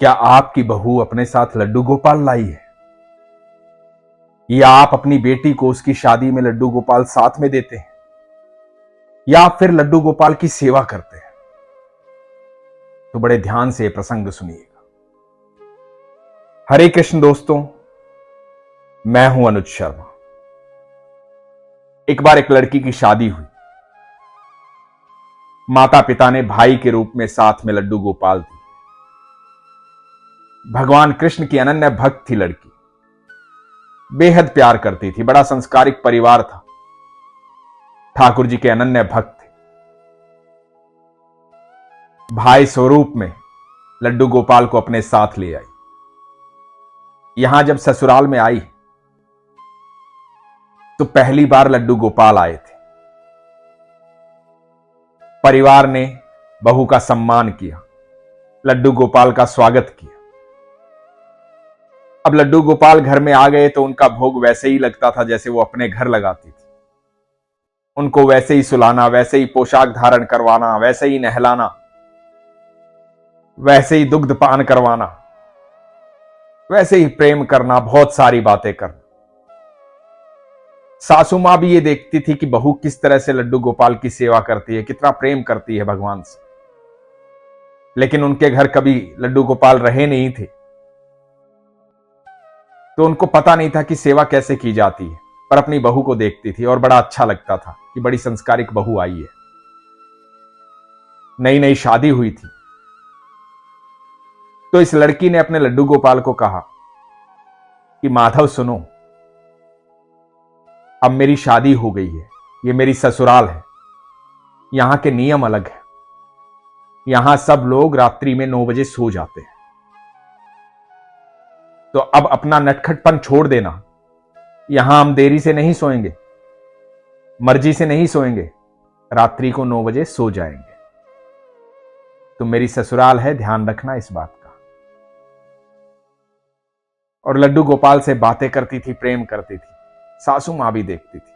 क्या आपकी बहू अपने साथ लड्डू गोपाल लाई है? या आप अपनी बेटी को उसकी शादी में लड्डू गोपाल साथ में देते हैं? या आप फिर लड्डू गोपाल की सेवा करते हैं? तो बड़े ध्यान से यह प्रसंग सुनिएगा। हरे कृष्ण दोस्तों, मैं हूं अनुज शर्मा। एक बार एक लड़की की शादी हुई। माता पिता ने भाई के रूप में साथ में लड्डू गोपाल दी। भगवान कृष्ण की अनन्य भक्त थी लड़की, बेहद प्यार करती थी, बड़ा संस्कारिक परिवार था, ठाकुर जी के अनन्य भक्त थे। भाई स्वरूप में लड्डू गोपाल को अपने साथ ले आई। यहां जब ससुराल में आई तो पहली बार लड्डू गोपाल आए थे। परिवार ने बहू का सम्मान किया, लड्डू गोपाल का स्वागत किया। अब लड्डू गोपाल घर में आ गए तो उनका भोग वैसे ही लगता था जैसे वो अपने घर लगाती थी। उनको वैसे ही सुलाना, वैसे ही पोशाक धारण करवाना, वैसे ही नहलाना, वैसे ही दुग्ध पान करवाना, वैसे ही प्रेम करना, बहुत सारी बातें करना। सासू मां भी ये देखती थी कि बहू किस तरह से लड्डू गोपाल की सेवा करती है, कितना प्रेम करती है भगवान से। लेकिन उनके घर कभी लड्डू गोपाल रहे नहीं थे, तो उनको पता नहीं था कि सेवा कैसे की जाती है। पर अपनी बहू को देखती थी और बड़ा अच्छा लगता था कि बड़ी संस्कारिक बहू आई है। नई नई शादी हुई थी तो इस लड़की ने अपने लड्डू गोपाल को कहा कि माधव सुनो, अब मेरी शादी हो गई है, ये मेरी ससुराल है, यहां के नियम अलग है। यहां सब लोग रात्रि में 9 बजे सो जाते हैं, तो अब अपना नटखटपन छोड़ देना। यहां हम देरी से नहीं सोएंगे, मर्जी से नहीं सोएंगे, रात्रि को 9 बजे सो जाएंगे। तो मेरी ससुराल है, ध्यान रखना इस बात का। और लड्डू गोपाल से बातें करती थी, प्रेम करती थी। सासू मां भी देखती थी।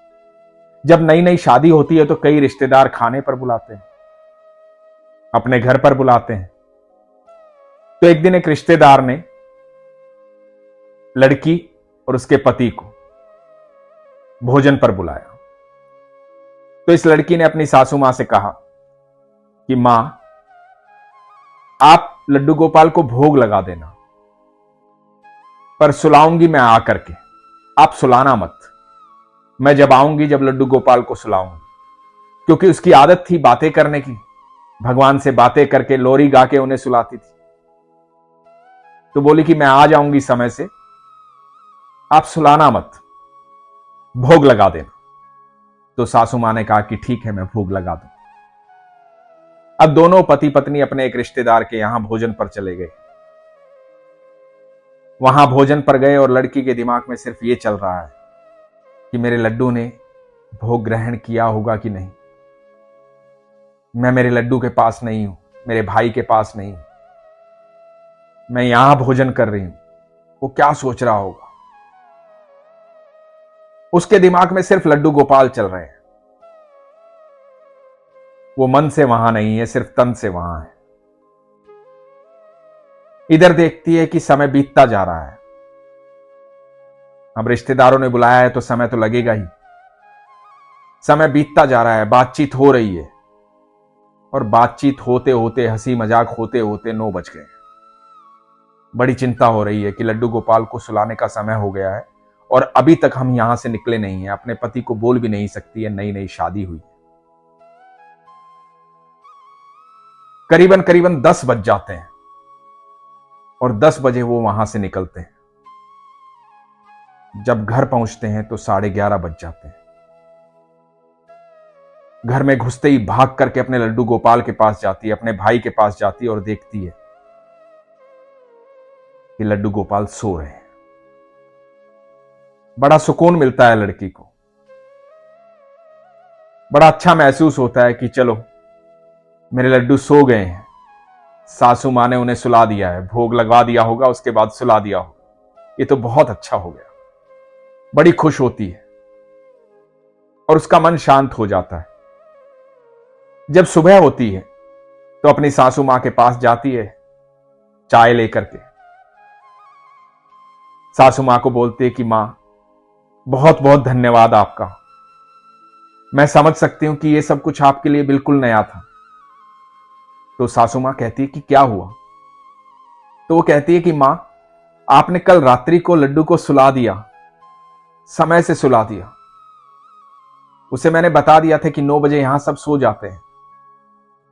जब नई नई शादी होती है तो कई रिश्तेदार खाने पर बुलाते हैं, अपने घर पर बुलाते हैं। तो एक दिन एक रिश्तेदार ने लड़की और उसके पति को भोजन पर बुलाया। तो इस लड़की ने अपनी सासू मां से कहा कि मां, आप लड्डू गोपाल को भोग लगा देना, पर सुलाऊंगी मैं आकर के, आप सुलाना मत। मैं जब आऊंगी, जब लड्डू गोपाल को सुलाऊंगी, क्योंकि उसकी आदत थी बातें करने की। भगवान से बातें करके लोरी गा के उन्हें सुलाती थी। तो बोली कि मैं आ जाऊंगी समय से, आप सुलाना मत, भोग लगा देना। तो सासू मां ने कहा कि ठीक है, मैं भोग लगा दूं। अब दोनों पति पत्नी अपने एक रिश्तेदार के यहां भोजन पर चले गए। वहां भोजन पर गए और लड़की के दिमाग में सिर्फ ये चल रहा है कि मेरे लड्डू ने भोग ग्रहण किया होगा कि नहीं। मैं मेरे लड्डू के पास नहीं हूं, मेरे भाई के पास नहीं हूं, मैं यहां भोजन कर रही हूं, वो क्या सोच रहा होगा। उसके दिमाग में सिर्फ लड्डू गोपाल चल रहे हैं। वो मन से वहां नहीं है, सिर्फ तन से वहां है। इधर देखती है कि समय बीतता जा रहा है। अब रिश्तेदारों ने बुलाया है तो समय तो लगेगा ही। समय बीतता जा रहा है, बातचीत हो रही है, और बातचीत होते होते, हंसी मजाक होते होते 9 बज गए। बड़ी चिंता हो रही है कि लड्डू गोपाल को सुलाने का समय हो गया है और अभी तक हम यहां से निकले नहीं हैं। अपने पति को बोल भी नहीं सकती है, नई नई शादी हुई। करीबन करीबन 10 बज जाते हैं और 10 बजे वो वहां से निकलते हैं। जब घर पहुंचते हैं तो 11:30 बज जाते हैं। घर में घुसते ही भाग करके अपने लड्डू गोपाल के पास जाती है, अपने भाई के पास जाती है और देखती है कि लड्डू गोपाल सो रहे हैं। बड़ा सुकून मिलता है लड़की को, बड़ा अच्छा महसूस होता है कि चलो मेरे लड्डू सो गए हैं। सासू मां ने उन्हें सुला दिया है, भोग लगवा दिया होगा, उसके बाद सुला दिया होगा, ये तो बहुत अच्छा हो गया। बड़ी खुश होती है और उसका मन शांत हो जाता है। जब सुबह होती है तो अपनी सासू मां के पास जाती है चाय लेकर के सासू मां को बोलते कि मां, बहुत बहुत धन्यवाद आपका। मैं समझ सकती हूं कि यह सब कुछ आपके लिए बिल्कुल नया था। तो सासू मां कहती है कि क्या हुआ? तो वो कहती है कि मां, आपने कल रात्रि को लड्डू को सुला दिया, समय से सुला दिया। उसे मैंने बता दिया था कि 9 बजे यहां सब सो जाते हैं,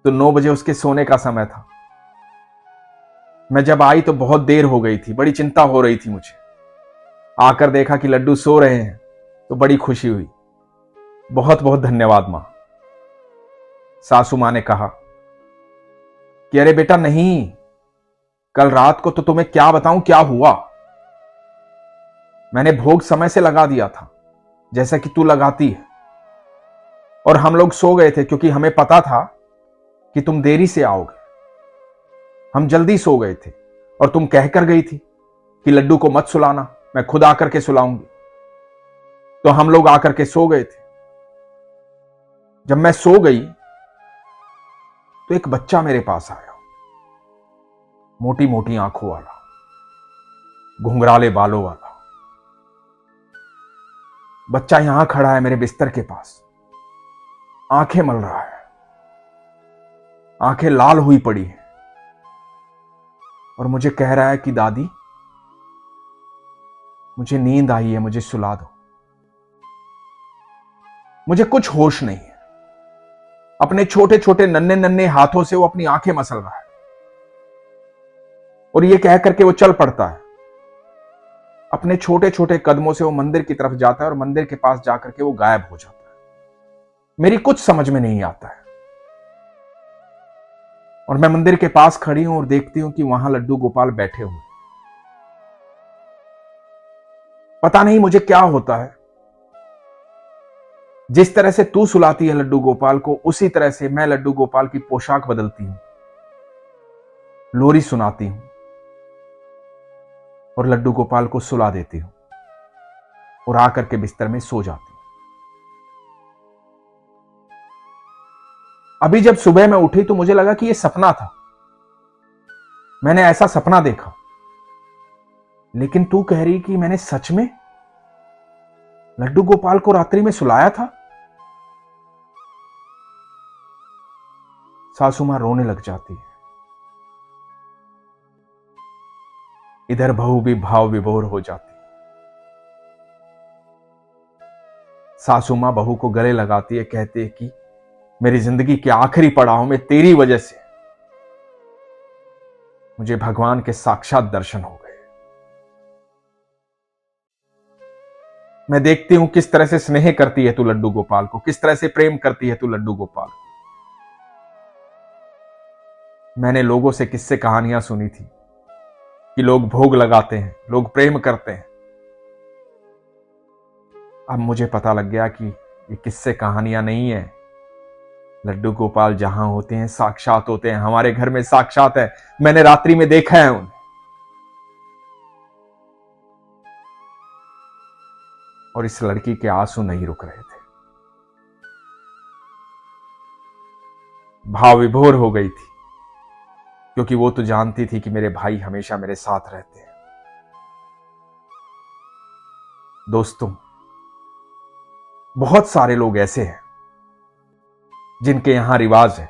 तो 9 बजे उसके सोने का समय था। मैं जब आई तो बहुत देर हो गई थी, बड़ी चिंता हो रही थी मुझे। आकर देखा कि लड्डू सो रहे हैं तो बड़ी खुशी हुई। बहुत बहुत धन्यवाद मां। सासू मां ने कहा कि अरे बेटा नहीं, कल रात को तो तुम्हें क्या बताऊं क्या हुआ। मैंने भोग समय से लगा दिया था, जैसा कि तू लगाती है, और हम लोग सो गए थे क्योंकि हमें पता था कि तुम देरी से आओगे। हम जल्दी सो गए थे और तुम कहकर गई थी कि लड्डू को मत सुलाना, मैं खुद आकर के सुलाऊंगी। तो हम लोग आकर के सो गए थे। जब मैं सो गई तो एक बच्चा मेरे पास आया, मोटी मोटी आंखों वाला, घुंघराले बालों वाला। बच्चा यहां खड़ा है मेरे बिस्तर के पास, आंखें मल रहा है, आंखें लाल हुई पड़ी हैं, और मुझे कह रहा है कि दादी, मुझे नींद आई है, मुझे सुला दो। मुझे कुछ होश नहीं है। अपने छोटे छोटे नन्हे नन्हे हाथों से वो अपनी आंखें मसल रहा है, और ये कह करके वो चल पड़ता है। अपने छोटे छोटे कदमों से वो मंदिर की तरफ जाता है और मंदिर के पास जाकर के वो गायब हो जाता है। मेरी कुछ समझ में नहीं आता है। और मैं मंदिर के पास खड़ी हूं और देखती हूं कि वहां लड्डू गोपाल बैठे हुए। पता नहीं मुझे क्या होता है। जिस तरह से तू सुलाती है लड्डू गोपाल को, उसी तरह से मैं लड्डू गोपाल की पोशाक बदलती हूं, लोरी सुनाती हूं और लड्डू गोपाल को सुला देती हूं और आकर के बिस्तर में सो जाती हूं। अभी जब सुबह मैं उठी तो मुझे लगा कि यह सपना था, मैंने ऐसा सपना देखा। लेकिन तू कह रही कि मैंने सच में लड्डू गोपाल को रात्रि में सुलाया था। सासू मां रोने लग जाती है। इधर बहू भी भाव विभोर हो जाती। सासू मां बहू को गले लगाती है, कहती है कि मेरी जिंदगी के आखिरी पड़ाव में तेरी वजह से मुझे भगवान के साक्षात दर्शन हो गए। मैं देखती हूं किस तरह से स्नेह करती है तू लड्डू गोपाल को, किस तरह से प्रेम करती है तू लड्डू गोपाल को। मैंने लोगों से किस्से कहानियां सुनी थी कि लोग भोग लगाते हैं, लोग प्रेम करते हैं। अब मुझे पता लग गया कि ये किस्से कहानियां नहीं है। लड्डू गोपाल जहां होते हैं साक्षात होते हैं, हमारे घर में साक्षात है। मैंने रात्रि में देखा है उन्हें। और इस लड़की के आंसू नहीं रुक रहे थे। भाव विभोर हो गई थी, क्योंकि वो तो जानती थी कि मेरे भाई हमेशा मेरे साथ रहते हैं। दोस्तों, बहुत सारे लोग ऐसे हैं जिनके यहां रिवाज है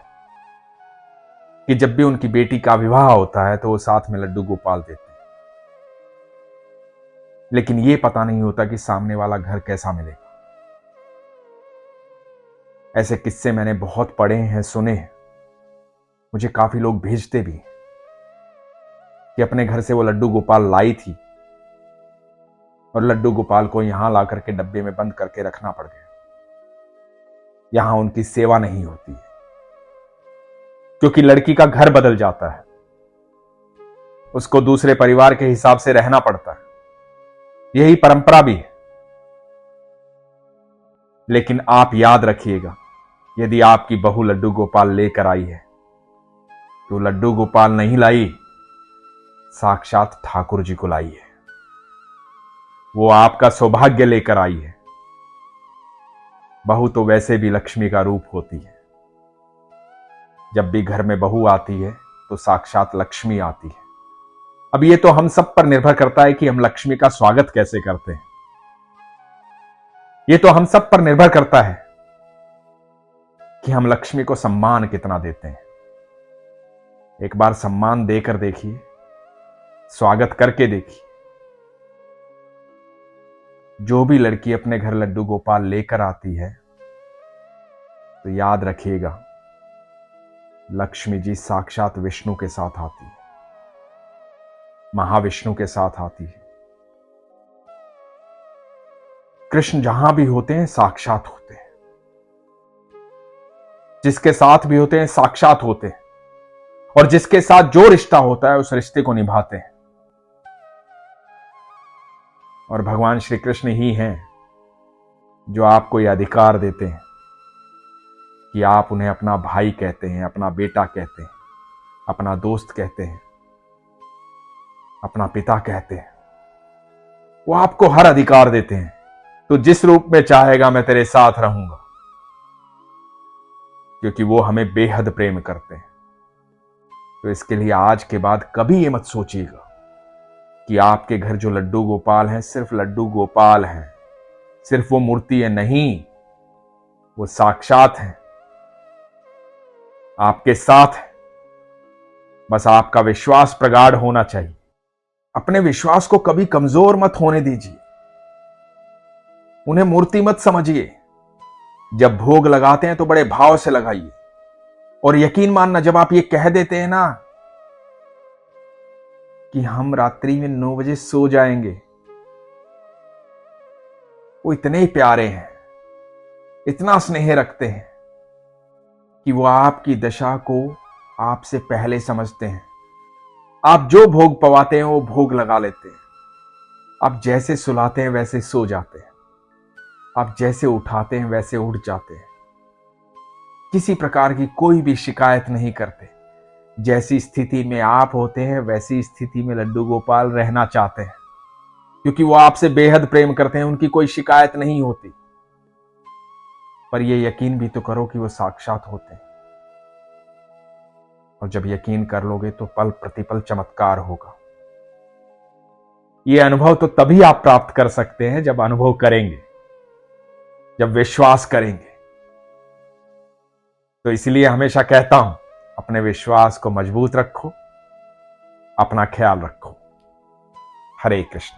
कि जब भी उनकी बेटी का विवाह होता है तो वो साथ में लड्डू गोपाल देते हैं। लेकिन ये पता नहीं होता कि सामने वाला घर कैसा मिलेगा। ऐसे किस्से मैंने बहुत पढ़े हैं, सुने हैं। मुझे काफी लोग भेजते भी हैं कि अपने घर से वो लड्डू गोपाल लाई थी और लड्डू गोपाल को यहां ला करके डब्बे में बंद करके रखना पड़ गया। यहां उनकी सेवा नहीं होती है, क्योंकि लड़की का घर बदल जाता है, उसको दूसरे परिवार के हिसाब से रहना पड़ता है। यही परंपरा भी है। लेकिन आप याद रखिएगा, यदि आपकी बहू लड्डू गोपाल लेकर आई है तो लड्डू गोपाल नहीं लाई, साक्षात ठाकुर जी को लाई है। वो आपका सौभाग्य लेकर आई है। बहू तो वैसे भी लक्ष्मी का रूप होती है। जब भी घर में बहू आती है तो साक्षात लक्ष्मी आती है। अब ये तो हम सब पर निर्भर करता है कि हम लक्ष्मी का स्वागत कैसे करते हैं। ये तो हम सब पर निर्भर करता है कि हम लक्ष्मी को सम्मान कितना देते हैं। एक बार सम्मान देकर देखिए, स्वागत करके देखिए। जो भी लड़की अपने घर लड्डू गोपाल लेकर आती है तो याद रखिएगा, लक्ष्मी जी साक्षात विष्णु के साथ आती है, महाविष्णु के साथ आती है। कृष्ण जहां भी होते हैं साक्षात होते हैं, जिसके साथ भी होते हैं साक्षात होते हैं, और जिसके साथ जो रिश्ता होता है उस रिश्ते को निभाते हैं। और भगवान श्री कृष्ण ही हैं जो आपको यह अधिकार देते हैं कि आप उन्हें अपना भाई कहते हैं, अपना बेटा कहते हैं, अपना दोस्त कहते हैं, अपना पिता कहते हैं। वो आपको हर अधिकार देते हैं। तो जिस रूप में चाहेगा मैं तेरे साथ रहूंगा, क्योंकि वो हमें बेहद प्रेम करते हैं। तो इसके लिए आज के बाद कभी ये मत सोचिएगा कि आपके घर जो लड्डू गोपाल हैं सिर्फ लड्डू गोपाल हैं, सिर्फ वो मूर्ति है। नहीं, वो साक्षात हैं, आपके साथ है। बस आपका विश्वास प्रगाढ़ होना चाहिए। अपने विश्वास को कभी कमजोर मत होने दीजिए, उन्हें मूर्ति मत समझिए। जब भोग लगाते हैं तो बड़े भाव से लगाइए, और यकीन मानना, जब आप ये कह देते हैं ना कि हम रात्रि में 9 बजे सो जाएंगे, वो इतने ही प्यारे हैं, इतना स्नेह रखते हैं कि वो आपकी दशा को आपसे पहले समझते हैं। आप जो भोग पवाते हैं वो भोग लगा लेते हैं। आप जैसे सुलाते हैं वैसे सो जाते हैं, आप जैसे उठाते हैं वैसे उठ जाते हैं। किसी प्रकार की कोई भी शिकायत नहीं करते। जैसी स्थिति में आप होते हैं वैसी स्थिति में लड्डू गोपाल रहना चाहते हैं, क्योंकि वो आपसे बेहद प्रेम करते हैं। उनकी कोई शिकायत नहीं होती। पर ये यकीन भी तो करो कि वो साक्षात होते हैं। और जब यकीन कर लोगे तो पल प्रतिपल चमत्कार होगा। ये अनुभव तो तभी आप प्राप्त कर सकते हैं जब अनुभव करेंगे, जब विश्वास करेंगे। तो इसलिए हमेशा कहता हूं, अपने विश्वास को मजबूत रखो, अपना ख्याल रखो। हरे कृष्ण।